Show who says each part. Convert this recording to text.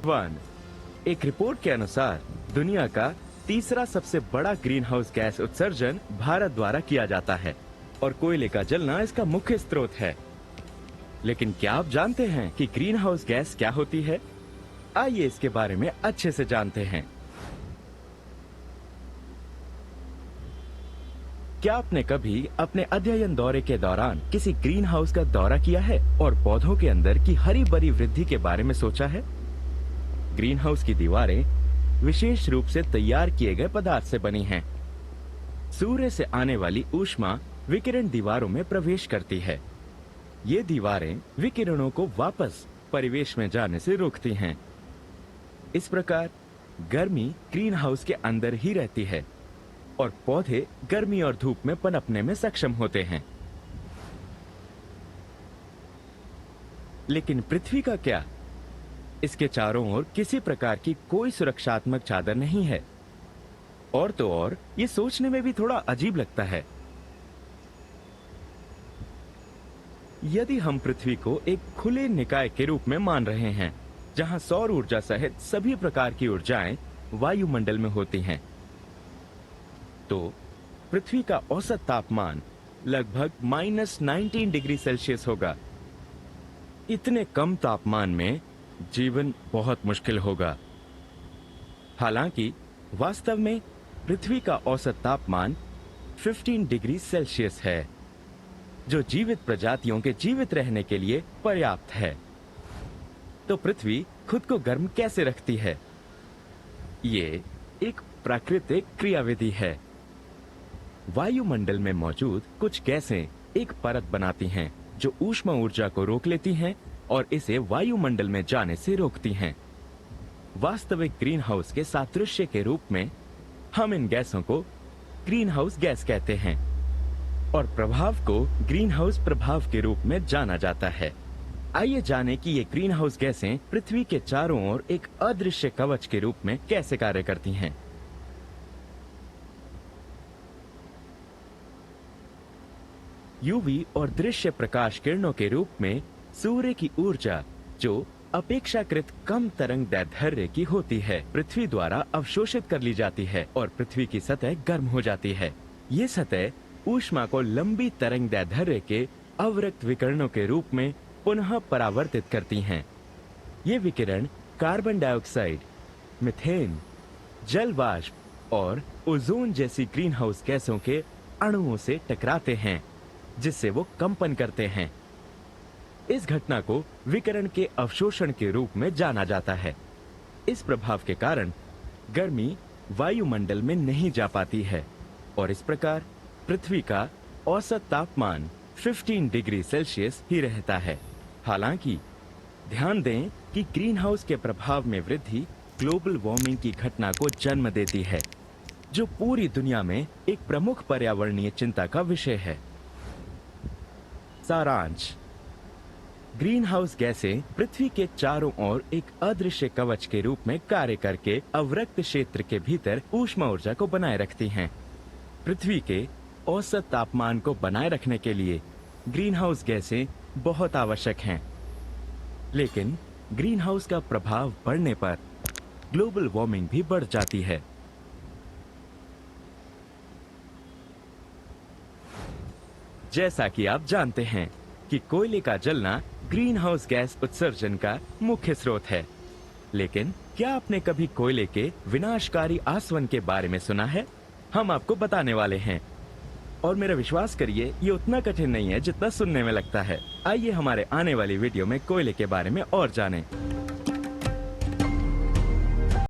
Speaker 1: One. एक report के अनुसार दुनिया का तीसरा सबसे बड़ा ग्रीन हाउस गैस उत्सर्जन भारत द्वारा किया जाता है और कोयले का जलना इसका मुख्य स्रोत है। लेकिन क्या आप जानते हैं कि ग्रीन हाउस गैस क्या होती है? आइए इसके बारे में अच्छे से जानते हैं। क्या आपने कभी अपने अध्ययन दौरे के दौरान किसी ग्रीन हाउस का दौरा किया है और पौधों के अंदर की हरी भरी वृद्धि के बारे में सोचा है? ग्रीन हाउस की दीवारें विशेष रूप से तैयार किए गए पदार्थ से बनी हैं। सूर्य से आने वाली ऊष्मा विकिरण दीवारों में प्रवेश करती है। ये दीवारें विकिरणों को वापस परिवेश में जाने से रोकती हैं। इस प्रकार गर्मी ग्रीन हाउस के अंदर ही रहती है और पौधे गर्मी और धूप में पनपने में सक्षम होते हैं। लेकिन पृथ्वी का क्या? इसके चारों ओर किसी प्रकार की कोई सुरक्षात्मक चादर नहीं है। और तो और ये सोचने में भी थोड़ा अजीब लगता है। यदि हम पृथ्वी को एक खुले निकाय के रूप में मान रहे हैं, जहां सौर ऊर्जा सहित सभी प्रकार की ऊर्जाएं वायुमंडल में होती हैं, तो पृथ्वी का औसत तापमान लगभग -19 डिग्री सेल्सियस होगा। इतने कम तापमान में जीवन बहुत मुश्किल होगा। हालांकि वास्तव में पृथ्वी का औसत तापमान 15 डिग्री सेल्सियस है, जो जीवित प्रजातियों के जीवित रहने के लिए पर्याप्त है। तो पृथ्वी खुद को गर्म कैसे रखती है? ये एक प्राकृतिक क्रियाविधि है। वायुमंडल में मौजूद कुछ गैसें एक परत बनाती हैं जो ऊष्मा ऊर्जा को रोक लेती हैं और इसे वायुमंडल में जाने से रोकती हैं। वास्तविक ग्रीन हाउस के सादृश्य के रूप में हम इन गैसों को ग्रीन हाउस गैस कहते हैं और प्रभाव को ग्रीन हाउस प्रभाव के रूप में जाना जाता है। आइए जानें कि ये ग्रीन हाउस गैसें पृथ्वी के चारों ओर एक अदृश्य कवच के रूप में कैसे कार्य करती हैं। यूवी और दृश्य प्रकाश किरणों के रूप में सूर्य की ऊर्जा, जो अपेक्षाकृत कम तरंग दैर्ध्य की होती है, पृथ्वी द्वारा अवशोषित कर ली जाती है और पृथ्वी की सतह गर्म हो जाती है। ये सतह ऊष्मा को लंबी तरंग दैर्ध्य के अवरक्त विकिरणों के रूप में पुनः परावर्तित करती हैं। ये विकिरण कार्बन डाइऑक्साइड, मीथेन, जल वाष्प और ओजोन जैसी ग्रीन हाउस गैसों के अणुओं से टकराते हैं, जिससे वो कंपन करते हैं। इस घटना को विकिरण के अवशोषण के रूप में जाना जाता है। इस प्रभाव के कारण गर्मी वायुमंडल में नहीं जा पाती है और इस प्रकार पृथ्वी का औसत तापमान 15 डिग्री सेल्सियस ही रहता है। हालांकि ध्यान दें कि ग्रीन हाउस के प्रभाव में वृद्धि ग्लोबल वार्मिंग की घटना को जन्म देती है, जो पूरी दुनिया में एक प्रमुख पर्यावरणीय चिंता का विषय है। सारांश: ग्रीन हाउस गैसें पृथ्वी के चारों ओर एक अदृश्य कवच के रूप में कार्य करके अवरक्त क्षेत्र के भीतर ऊष्मा ऊर्जा को बनाए रखती हैं। पृथ्वी के औसत तापमान को बनाए रखने के लिए ग्रीन हाउस गैसें बहुत आवश्यक हैं। लेकिन ग्रीन हाउस का प्रभाव बढ़ने पर ग्लोबल वार्मिंग भी बढ़ जाती है। जैसा कि आप जानते हैं कि कोयले का जलना ग्रीन हाउस गैस उत्सर्जन का मुख्य स्रोत है। लेकिन क्या आपने कभी कोयले के विनाशकारी आसवन के बारे में सुना है? हम आपको बताने वाले हैं। और मेरा विश्वास करिए, ये उतना कठिन नहीं है जितना सुनने में लगता है। आइए हमारे आने वाली वीडियो में कोयले के बारे में और जानें।